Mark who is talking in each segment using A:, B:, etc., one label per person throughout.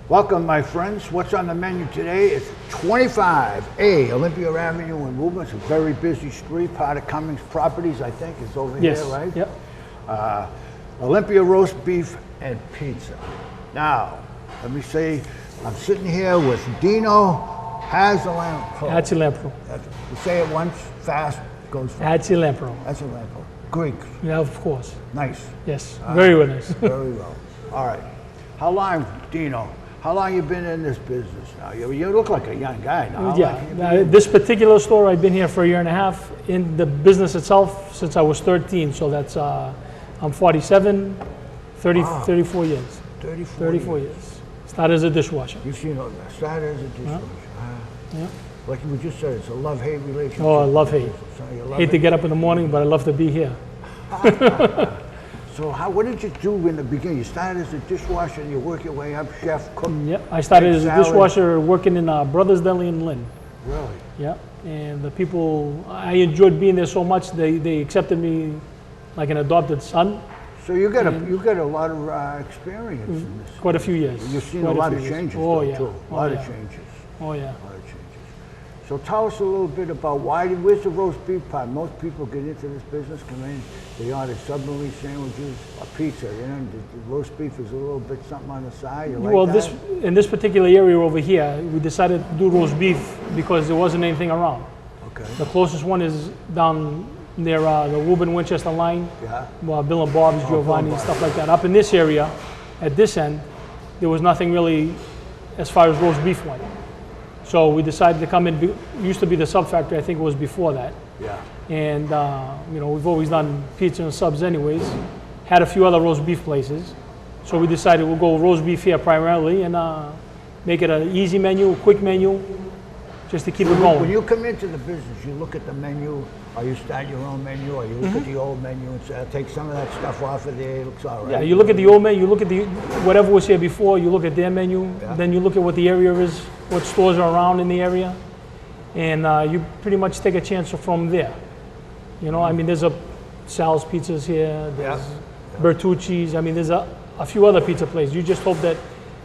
A: Welcome, my friends. What's on the menu today? It's 25A Olympia Avenue in Woburn. It's a very busy street. Part of Cummings Properties, I think, is over here, right?
B: Yep.
A: Olympia roast beef and pizza. Now, let me say, I'm sitting here with Dino Hazilampro.
B: Hazilampro.
A: You say it once, fast, goes fast.
B: Hazilampro.
A: Hazilampro. Greek.
B: Yeah, of course.
A: Nice.
B: Yes, very nice.
A: Very well. All right. How long, Dino? How long you been in this business now? You look like a young guy now.
B: Yeah, this particular store, I've been here for a year and a half. In the business itself, since I was 13, so that's, I'm 47, 34 years. 34 years. Started as a dishwasher.
A: You see, started as a dishwasher.
B: Yeah.
A: Like you just said, it's a love-hate relationship.
B: Oh, I love-hate.
A: So
B: hate to get up in the morning, but I love to be here.
A: So what did you do in the beginning? You started as a dishwasher and you work your way up, chef, cook?
B: Yep, I started as a dishwasher working in Brothers Deli in Lynn.
A: Really?
B: Yeah, and the people, I enjoyed being there so much, they accepted me like an adopted son.
A: So you got a lot of experience in this.
B: Quite a few years.
A: You've seen a lot of changes, too. A lot of changes.
B: Oh, yeah.
A: A lot of changes. So tell us a little bit about where's the roast beef part? Most people get into this business, come in, they order submarine sandwiches, a pizza, the roast beef is a little bit something on the side. You like that?
B: In this particular area over here, we decided to do roast beef because there wasn't anything around.
A: Okay.
B: The closest one is down near the Woburn Winchester line.
A: Yeah.
B: Bill and Bob's, Giovanni, stuff like that. Up in this area, at this end, there was nothing really as far as roast beef went. So we decided to come in. It used to be the sub factory. I think it was before that.
A: Yeah.
B: And we've always done pizza and subs anyways. Had a few other roast beef places. So we decided we'll go roast beef here primarily and make it an easy menu, quick menu, just to keep it going.
A: When you come into the business, you look at the menu, or you start your own menu, or you look at the old menu and say, I'll take some of that stuff off of there, it looks all right.
B: Yeah, you look at the old menu, you look at whatever was here before, you look at their menu, then you look at what the area is, what stores are around in the area, and you pretty much take a chance from there. There's Sal's Pizzas here, there's Bertucci's, there's a few other pizza places. You just hope that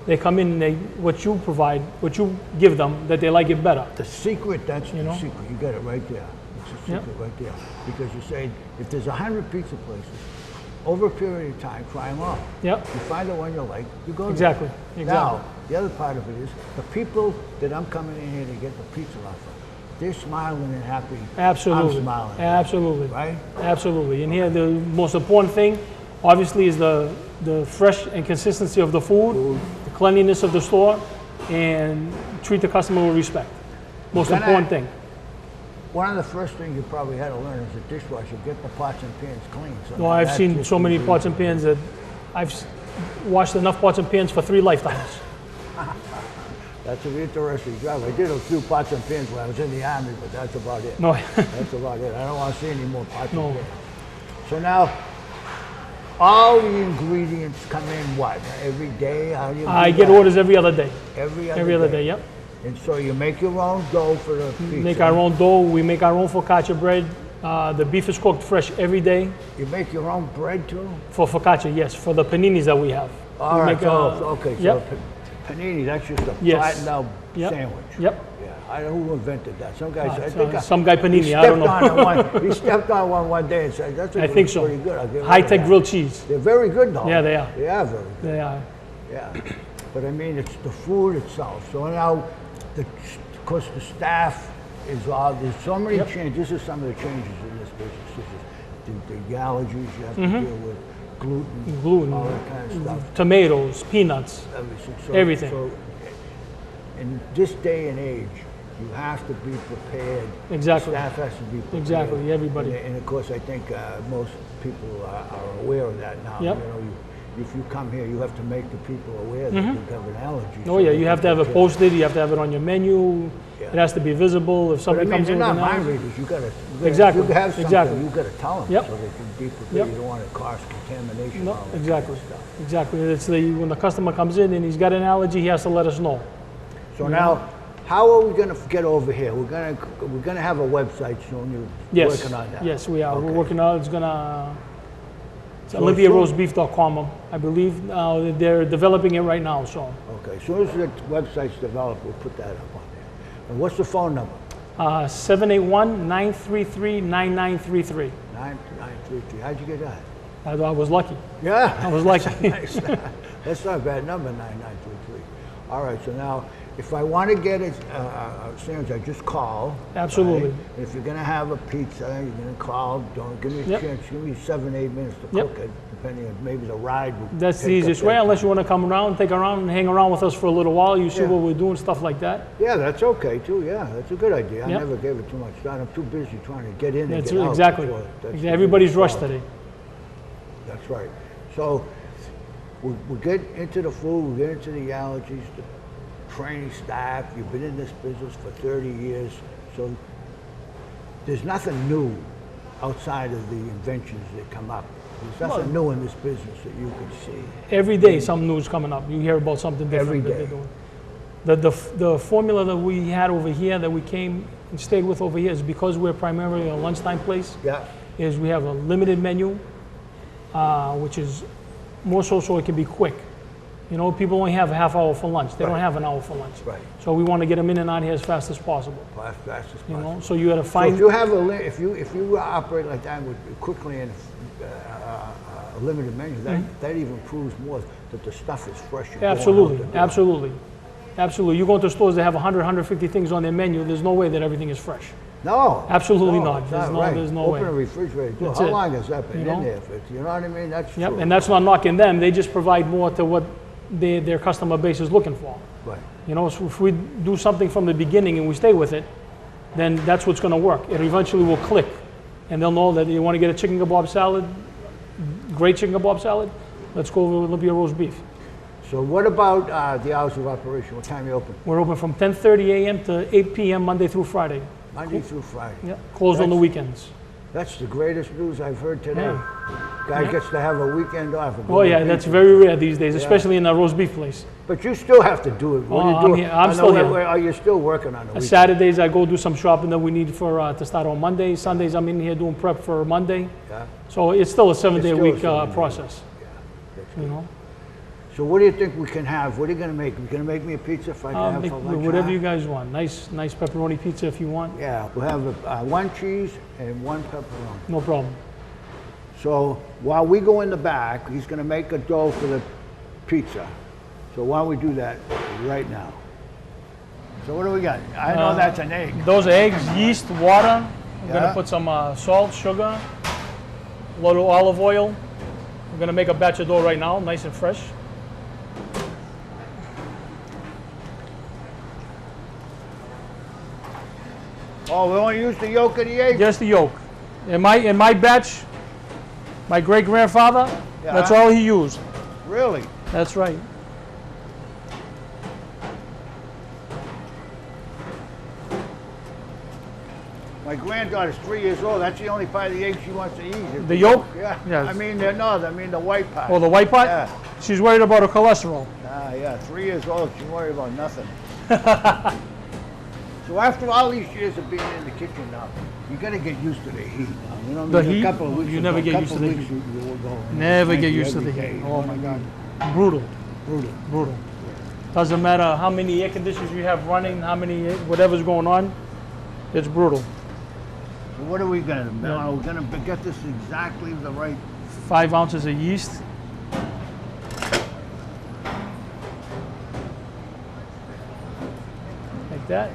B: they come in and what you provide, what you give them, that they like it better.
A: The secret, that's the secret. You got it right there. It's a secret right there. Because you say, if there's 100 pizza places, over a period of time, try them all.
B: Yep.
A: You find the one you like, you go
B: Exactly.
A: there. Now, the other part of it is, the people that I'm coming in here to get the pizza off of, they're smiling and happy.
B: Absolutely.
A: I'm smiling.
B: Absolutely.
A: Right?
B: Absolutely. And here, the most important thing, obviously, is the fresh and consistency of the food, the cleanliness of the store, and treat the customer with respect. Most important thing.
A: One of the first things you probably had to learn as a dishwasher, get the pots and pans clean.
B: So I've seen so many pots and pans that I've washed enough pots and pans for 3 lifetimes.
A: That's an interesting job. I did a few pots and pans when I was in the Army, but that's about it.
B: No.
A: That's about it. I don't want to see any more pots and pans. So now, all the ingredients come in what? Every day? How do you
B: I get orders every other day.
A: Every
B: other day, yep.
A: And so you make your own dough for the pizza?
B: Make our own dough. We make our own focaccia bread. The beef is cooked fresh every day.
A: You make your own bread too?
B: For focaccia, yes. For the paninis that we have.
A: All right, okay.
B: Yep.
A: So panini, that's just a flattened out sandwich.
B: Yep.
A: Yeah, I don't know who invented that. Some guy,
B: some guy panini, I don't know.
A: He stepped on one day and said, that's pretty good.
B: High-tech grilled cheese.
A: They're very good though.
B: Yeah, they are.
A: They are very good.
B: They are.
A: Yeah. But it's the food itself. So now, of course, the staff is there's so many changes. This is some of the changes in this business. This is the allergies you have to deal with, gluten, all that kind of stuff.
B: Tomatoes, peanuts, everything.
A: So in this day and age, you have to be prepared.
B: Exactly.
A: Staff has to be prepared.
B: Exactly, everybody.
A: And of course, I think most people are aware of that now.
B: Yep.
A: If you come here, you have to make the people aware that you have an allergy.
B: Oh yeah, you have to have it posted. You have to have it on your menu. Yeah. It has to be visible. If somebody comes in with an allergy,
A: they're not mind readers. You got to
B: exactly.
A: If you have something, you got to tell them
B: yep.
A: so they can be prepared. You don't want to cause contamination.
B: No, exactly. Exactly. It's when the customer comes in and he's got an allergy, he has to let us know.
A: So now, how are we going to get over here? We're going to have a website soon. You're working on that.
B: Yes, we are. Okay. We're working on it. It's OlympiaRoastBeef.com, I believe. They're developing it right now, so.
A: Okay, as soon as the website's developed, we'll put that up on there. And what's the phone number?
B: 781-933-9933.
A: 9933. How'd you get that?
B: I was lucky.
A: Yeah.
B: I was lucky.
A: Nice. That's not a bad number, 9933. All right, so now, if I want to get a sandwich, I just call.
B: Absolutely.
A: Right? And if you're going to have a pizza, you're going to call. Don't give me a chance. Give me 7-8 minutes to cook it, depending on maybe the ride.
B: That's the easiest way, unless you want to come around, take around, and hang around with us for a little while. You see what we're doing, stuff like that.
A: Yeah, that's okay too. Yeah, that's a good idea. I never gave it too much thought. I'm too busy trying to get in and get out.
B: Exactly. Everybody's rushed today.
A: That's right. So we'll get into the food, we'll get into the allergies, the training staff. You've been in this business for 30 years, so there's nothing new outside of the inventions that come up. There's nothing new in this business that you can see.
B: Every day something new is coming up. You hear about something different that they're doing. The formula that we had over here, that we came and stayed with over here, is because we're primarily a lunchtime place, is we have a limited menu, which is more so it can be quick. You know, people only have a half hour for lunch. They don't have an hour for lunch.
A: Right.
B: So we want to get them in and out here as fast as possible.
A: As fast as possible.
B: You know, so you got to find.
A: So if you have if you operate like that with quickly and a limited menu, that even proves more that the stuff is fresh.
B: Absolutely. You go into stores that have 100, 150 things on their menu. There's no way that everything is fresh.
A: No.
B: Absolutely not. There's no way.
A: Open a refrigerator. How long has that been in there? You know what I mean? That's true.
B: And that's not knocking them. They just provide more to what their customer base is looking for.
A: Right.
B: You know, so if we do something from the beginning and we stay with it, then that's what's going to work. It eventually will click, and they'll know that you want to get a chicken kebab salad, great chicken kebab salad. Let's go with Olympia roast beef.
A: So what about the hours of operation? What time are you open?
B: We're open from 10:30 a.m. to 8 p.m. Monday through Friday.
A: Monday through Friday.
B: Yeah. Closed on the weekends.
A: That's the greatest news I've heard today. Guy gets to have a weekend off.
B: Oh yeah, that's very rare these days, especially in a roast beef place.
A: But you still have to do it. What do you do?
B: I'm still here.
A: Are you still working on the weekend?
B: Saturdays I go do some shopping that we need for to start on Monday. Sundays I'm in here doing prep for Monday. Yeah. So it's still a 7-day-a-week process.
A: Yeah.
B: You know.
A: So what do you think we can have? What are you going to make? You're going to make me a pizza if I can have for lunch?
B: Whatever you guys want. Nice pepperoni pizza if you want.
A: Yeah, we'll have 1 cheese and 1 pepperoni.
B: No problem.
A: So while we go in the back, he's going to make a dough for the pizza. So why don't we do that right now? So what do we got? I know that's an egg.
B: Those are eggs, yeast, water. We're going to put some salt, sugar, a little olive oil. We're going to make a batch of dough right now, nice and fresh.
A: Oh, we only use the yolk of the egg?
B: Just the yolk. In my batch, my great-grandfather, that's all he used.
A: Really?
B: That's right.
A: My granddaughter's 3 years old. That's the only part of the egg she wants to eat.
B: The yolk?
A: Yeah.
B: Yes.
A: I mean the white part.
B: Oh, the white part?
A: Yeah.
B: She's worried about her cholesterol.
A: Yeah. 3 years old. She's worried about nothing. So after all these years of being in the kitchen now, you got to get used to the heat. You know,
B: the heat?
A: A couple of weeks
B: you never get used to the heat. Never get used to the heat. Oh my God. Brutal. Doesn't matter how many air conditioners you have running, how many, whatever's going on, it's brutal.
A: So what are we going to do? We're going to get this exactly the right...
B: 5 ounces of yeast. Like that.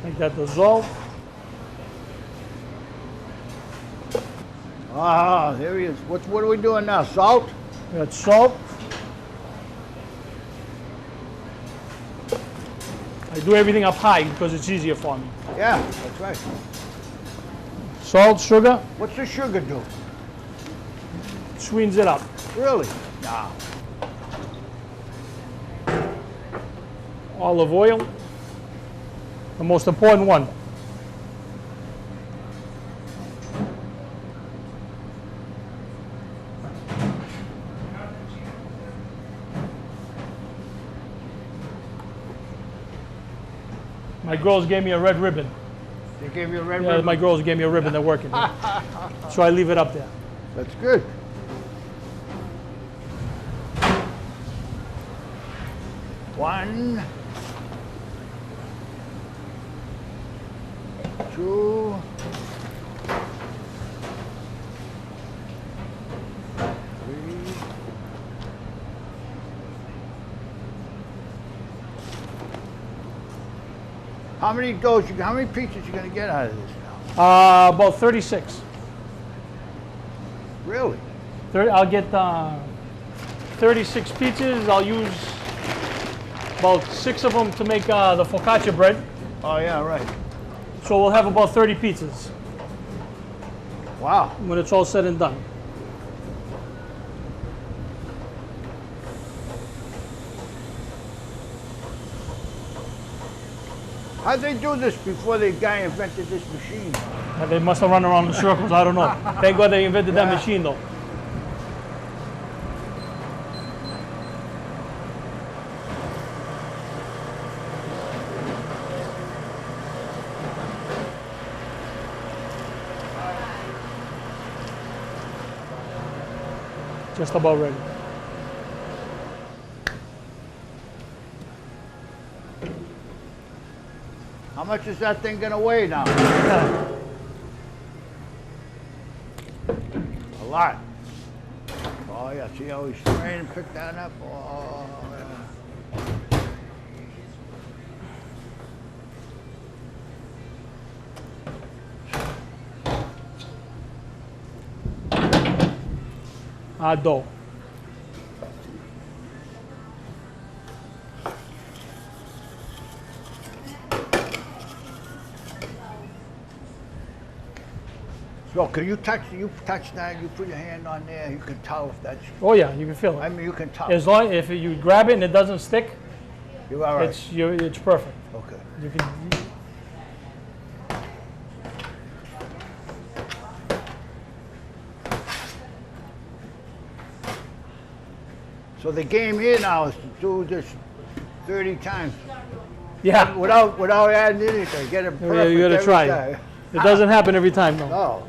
B: Like that dissolve.
A: Ah, there he is. What are we doing now? Salt?
B: We got salt. I do everything up high because it's easier for me.
A: Yeah, that's right.
B: Salt, sugar.
A: What's the sugar do?
B: Sweetens it up.
A: Really? Nah.
B: Olive oil. The most important one. My girls gave me a red ribbon.
A: They gave you a red
B: Yeah,
A: ribbon?
B: my girls gave me a ribbon. They're working. So I leave it up there.
A: That's good. One, two, three. How many pizzas you gonna get out of this now?
B: About 36.
A: Really?
B: I'll get 36 pizzas. I'll use about 6 of them to make the focaccia bread.
A: Oh yeah, right.
B: So we'll have about 30 pizzas
A: Wow.
B: when it's all said and done.
A: How'd they do this before the guy invented this machine?
B: They must have run around in circles. I don't know. Thank God they invented that machine, though. Just about ready.
A: How much is that thing gonna weigh now? A lot. Oh yeah, see how he's trying to pick that up? Oh yeah.
B: Dough.
A: So can you touch that, you put your hand on there, you can tell if that's,
B: Oh yeah, you can feel
A: I
B: it.
A: mean, you can tell.
B: As long if you grab it and it doesn't stick,
A: You're all right.
B: it's perfect.
A: Okay.
B: You can.
A: So the game here now is to do this 30 times
B: Yeah.
A: without adding anything. Get it perfect
B: You gotta
A: every
B: try
A: time.
B: it. It doesn't happen every time, though.
A: No.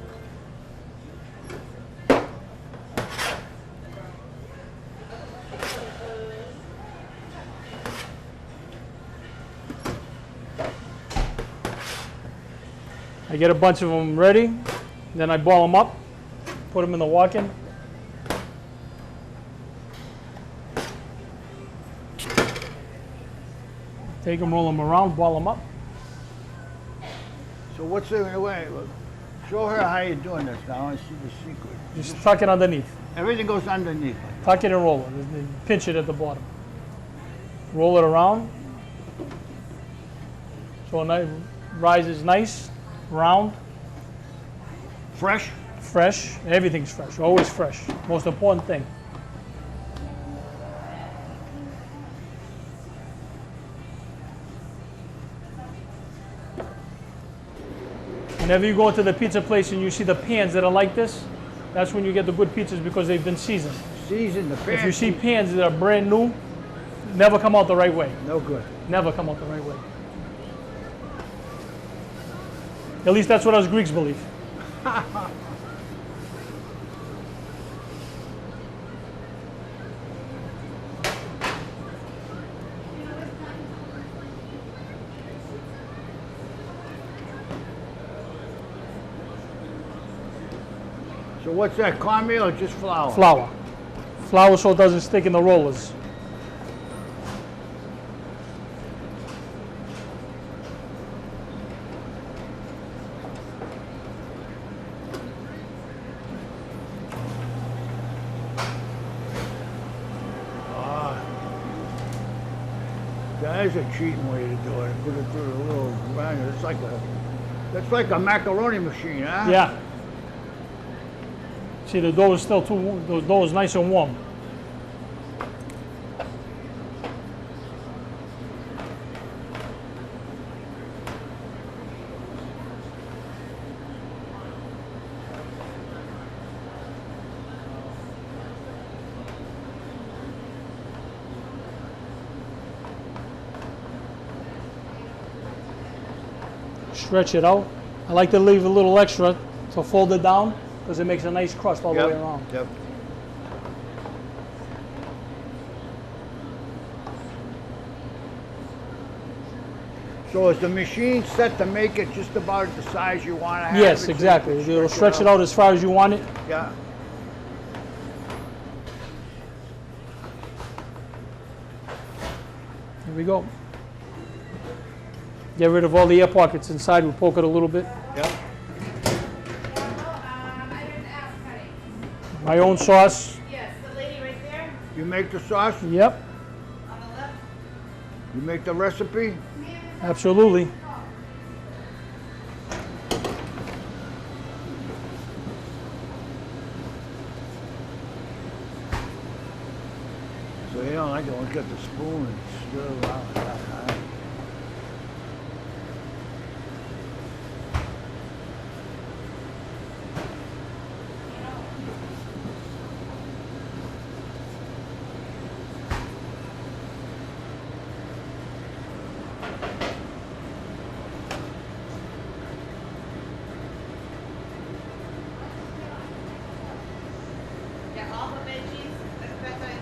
B: I get a bunch of them ready, then I ball them up, put them in the walk-in. Take them, roll them around, ball them up.
A: So what's the way? Show her how you're doing this now. I see the secret.
B: Just tuck it underneath.
A: Everything goes underneath.
B: Tuck it and roll it. And pinch it at the bottom. Roll it around. So it rises nice, round,
A: Fresh?
B: fresh. Everything's fresh, always fresh. Most important thing. Whenever you go into the pizza place and you see the pans that are like this, that's when you get the good pizzas because they've been seasoned.
A: Season the pan.
B: If you see pans that are brand new, never come out the right way.
A: No good.
B: Never come out the right way. At least that's what us Greeks believe.
A: So what's that, cornmeal or just flour?
B: Flour. Flour so it doesn't stick in the rollers.
A: That is a cheating way to do it. Put it through a little grinder. That's like a macaroni machine, huh?
B: Yeah. See, the dough is still the dough is nice and warm. Stretch it out. I like to leave a little extra to fold it down because it makes a nice crust all the way around.
A: Yep. So is the machine set to make it just about the size you want to have?
B: Yes,
A: it so you
B: exactly.
A: can
B: It'll stretch it out as far as you want it.
A: Yeah.
B: Here we go. Get rid of all the air pockets inside. We'll poke it a little bit.
A: Yep.
B: My own sauce.
C: Yes, the lady right there
A: You make the sauce?
B: Yep,
C: on the left.
A: You make the recipe?
B: absolutely.
A: So you don't like it when you get the spoon and stir around like that, huh?
C: Yeah, all the veggies. That's what I do.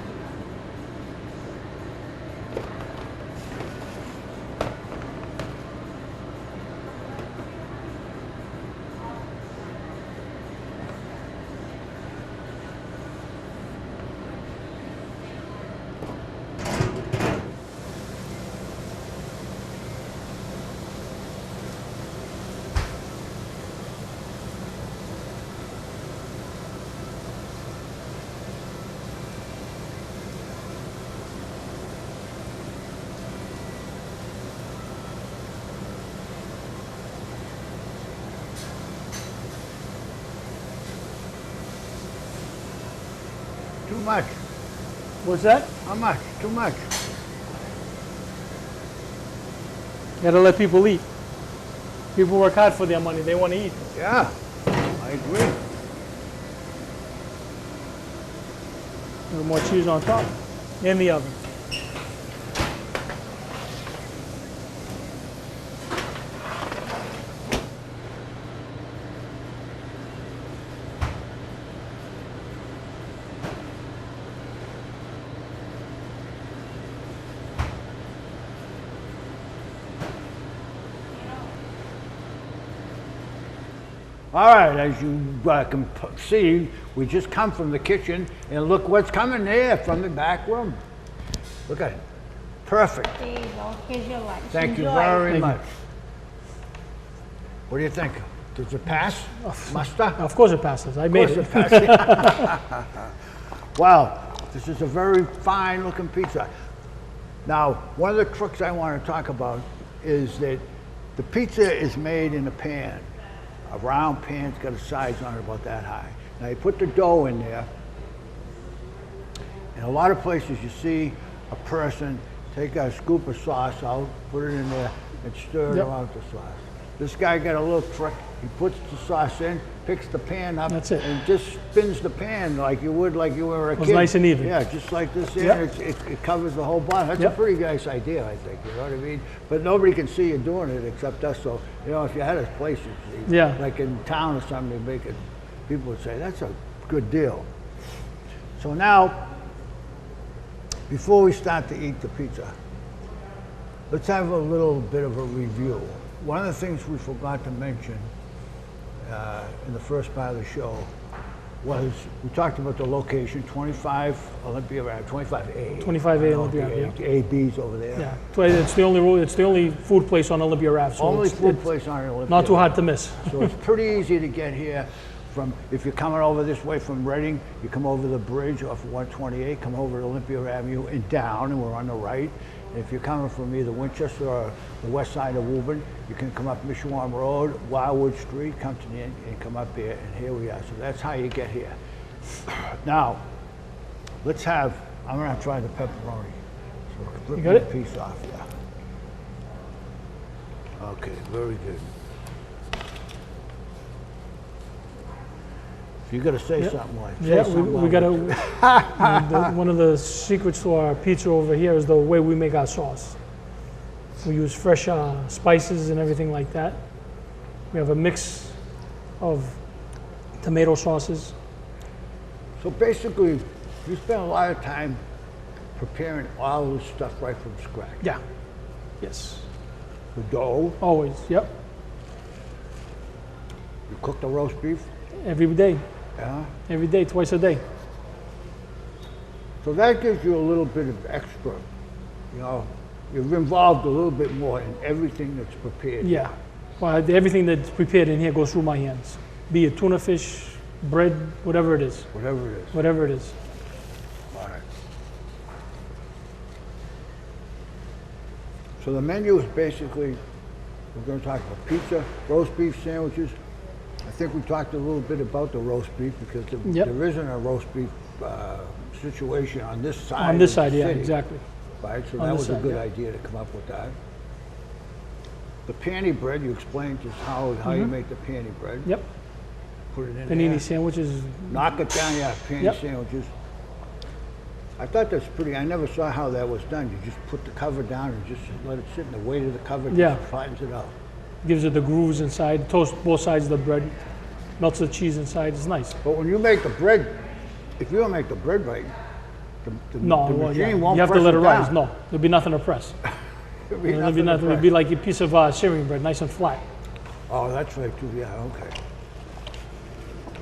A: Too much.
B: What's that?
A: How much? Too much.
B: Gotta let people eat. People work hard for their money. They want to eat.
A: Yeah, I agree.
B: A little more cheese on top. In the oven.
A: All right, as you can see, we just come from the kitchen, and look what's coming there from the back room. Look at it. Perfect.
C: There you go. Here's your lunch.
A: Thank you
C: Enjoy.
A: very
B: Thank you.
A: much. What do you think? Does it pass? Muster?
B: Of course it passes. I
A: Of
B: made
A: course
B: it.
A: it passes. Wow, this is a very fine looking pizza. Now, one of the tricks I want to talk about is that the pizza is made in a pan. A round pan's got a size on it about that high. Now you put the dough in there. In a lot of places you see a person take a scoop of sauce out, put it in there, and stir it
B: Yep.
A: around with the sauce. This guy got a little trick. He puts the sauce in, picks the pan up,
B: That's it.
A: and just spins the pan like you would like you were a
B: It's
A: kid.
B: nice and even.
A: Yeah, just like this here.
B: Yep.
A: It covers the whole bottom. That's
B: Yep.
A: a pretty nice idea, I think. You know what I mean? But nobody can see you doing it except us. So, you know, if you had a place, you'd see,
B: Yeah.
A: like in town or something, they make it, people would say, that's a good deal. So now, before we start to eat the pizza, let's have a little bit of a review. One of the things we forgot to mention in the first part of the show was we talked about the location, 25 Olympia Avenue, 25A.
B: 25A
A: I know
B: Olympia
A: the
B: Ave,
A: AB's over there.
B: Yeah, it's the only food place on Olympia Ave. So
A: Only
B: it's-
A: food
B: it's
A: place on Olympia.
B: not too hard to miss.
A: So it's pretty easy to get here from, if you're coming over this way from Reading, you come over the bridge off of 128, come over to Olympia Avenue and down, and we're on the right. And if you're coming from either Winchester or the west side of Woburn, you can come up Mishawam Road, Wildwood Street, come to the end and come up there, and here we are. So that's how you get here. Now, let's have, I'm gonna try the pepperoni. So rip
B: You got
A: me a
B: it?
A: piece off, yeah. Okay, very good. If you're gonna say something like, say
B: Yeah,
A: something
B: we
A: like-
B: gotta. One of the secrets to our pizza over here is the way we make our sauce. We use fresh spices and everything like that. We have a mix of tomato sauces.
A: So basically, you spend a lot of time preparing all this stuff right from scratch.
B: Yeah. Yes.
A: The dough,
B: Always. Yep.
A: you cook the roast beef,
B: Every day.
A: yeah?
B: Every day, twice a day.
A: So that gives you a little bit of extra, you know, you're involved a little bit more in everything that's prepared.
B: Yeah. Well, everything that's prepared in here goes through my hands. Be it tuna fish, bread, whatever it is.
A: Whatever it is.
B: Whatever it is.
A: All right. So the menu is basically, we're going to talk about pizza, roast beef sandwiches. I think we talked a little bit about the roast beef because
B: Yep.
A: there isn't a roast beef situation on this side.
B: On this
A: of
B: side,
A: the
B: yeah,
A: city,
B: exactly.
A: Right, so
B: On
A: that
B: this
A: was a
B: side,
A: good
B: yeah.
A: idea to come up with that. The panini bread, you explained just how you make the panini bread.
B: Yep.
A: Put it in
B: Panini
A: there.
B: sandwiches.
A: Knock it down, yeah, panini
B: Yep.
A: sandwiches. I thought that's pretty, I never saw how that was done. You just put the cover down and just let it sit, and the weight of the cover
B: Yeah.
A: just flattens it out.
B: Gives it the grooves inside. Toast both sides of the bread. Melts the cheese inside. It's nice.
A: But when you make the bread, if you don't make the bread right,
B: No,
A: the
B: well,
A: machine
B: yeah.
A: won't
B: You have to
A: press
B: let it rise.
A: down.
B: No, there'll be nothing to press.
A: It'll be
B: There'll be
A: nothing to
B: nothing. It'll
A: press.
B: be like a piece of searing bread, nice and flat.
A: Oh, that's right too, yeah, okay.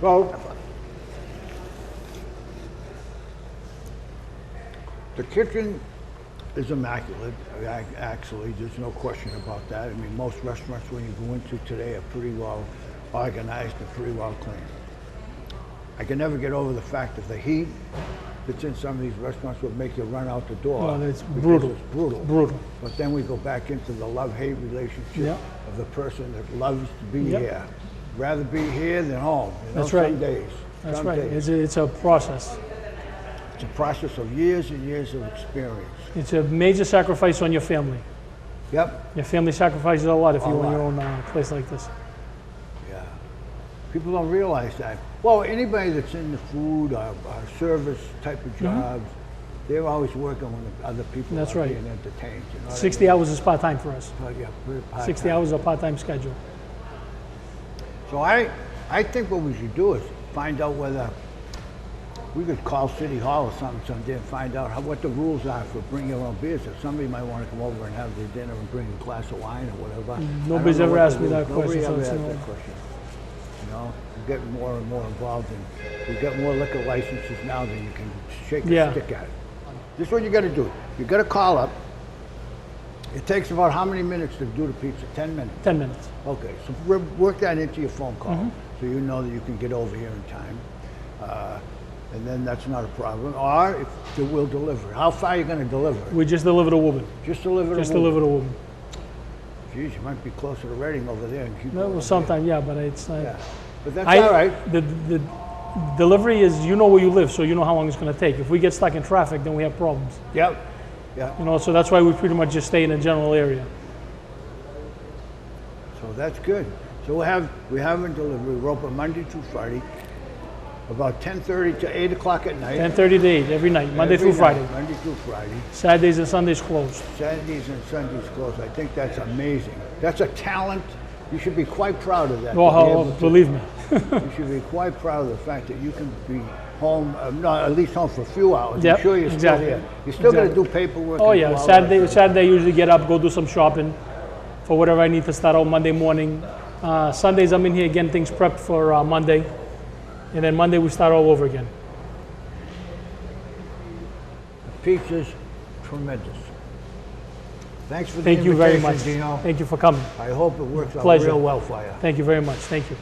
A: So, the kitchen is immaculate, actually, there's no question about that. I mean, most restaurants when you go into today are pretty well organized and pretty well cleaned. I can never get over the fact that the heat that's in some of these restaurants would make you run out the door.
B: Well, it's
A: because
B: brutal.
A: It's brutal.
B: Brutal.
A: But then we go back into the love-hate relationship
B: Yeah.
A: of the person that loves to be
B: Yep.
A: here. Rather be here than home. You know,
B: That's right.
A: Some days.
B: That's
A: some
B: right.
A: Days.
B: It's a process.
A: It's a process of years and years of experience.
B: It's a major sacrifice on your family.
A: Yep.
B: Your family sacrifices a lot if
A: A
B: you own your
A: lot.
B: own place like this.
A: Yeah. People don't realize that. Well, anybody that's in the food or service type of jobs, they're always working when other people
B: That's
A: are
B: right.
A: being entertained. You know what I
B: 60
A: mean?
B: hours is part-time for us.
A: Oh, yeah, very
B: 60
A: part-time.
B: hours is a part-time schedule.
A: So I think what we should do is find out whether we could call City Hall or something someday and find out what the rules are for bring your own beers. If somebody might want to come over and have their dinner and bring a glass of wine or whatever. I don't
B: Nobody's
A: know
B: ever
A: what the
B: asked me
A: rules-
B: that question, so
A: Nobody
B: it's
A: ever
B: no-
A: asked that question. You know, we're getting more and more involved in, we get more liquor licenses now than you can shake a
B: Yeah.
A: stick at it. This is what you got to do. You got to call up. It takes about how many minutes to do the pizza? 10 minutes.
B: 10 minutes.
A: Okay, so work that into your phone call so you know that you can get over here in time. And then that's not a problem. Or if they will deliver. How far are you going to deliver it?
B: We just deliver to Woburn.
A: Just deliver
B: Just
A: to Woburn.
B: deliver to Woburn.
A: Geez, you might be closer to Reading over there. And keep
B: No,
A: going
B: well,
A: over
B: sometime, yeah, but it's
A: here. Yeah, but that's
B: I-
A: all right.
B: The delivery is, you know where you live, so you know how long it's going to take. If we get stuck in traffic, then we have problems.
A: Yep. Yeah.
B: You know, so that's why we pretty much just stay in a general area.
A: So that's good. So we have a delivery. We're open Monday through Friday, about 10:30 to 8 o'clock at night.
B: 10:30 to 8 every night, Monday
A: Every
B: through
A: night,
B: Friday.
A: Monday through Friday.
B: Saturdays and Sundays closed.
A: Saturdays and Sundays closed. I think that's amazing. That's a talent. You should be quite proud of that. to be
B: Oh,
A: able to-
B: believe me.
A: You should be quite proud of the fact that you can be home, at least home for a few hours.
B: Yep,
A: I'm sure you're
B: exactly.
A: still here. You're still going to
B: Exactly.
A: do paperwork.
B: Oh
A: and do
B: yeah,
A: all that
B: Saturday.
A: stuff.
B: Saturday I usually get up, go do some shopping for whatever I need to start out Monday morning. Sundays I'm in here getting things prepped for Monday, and then Monday we start all over again.
A: The pizza's tremendous. Thanks for the
B: Thank you
A: invitation,
B: very much.
A: Dino.
B: Thank you for coming.
A: I hope it works out
B: Pleasure.
A: real well for you.
B: Thank you very much. Thank you.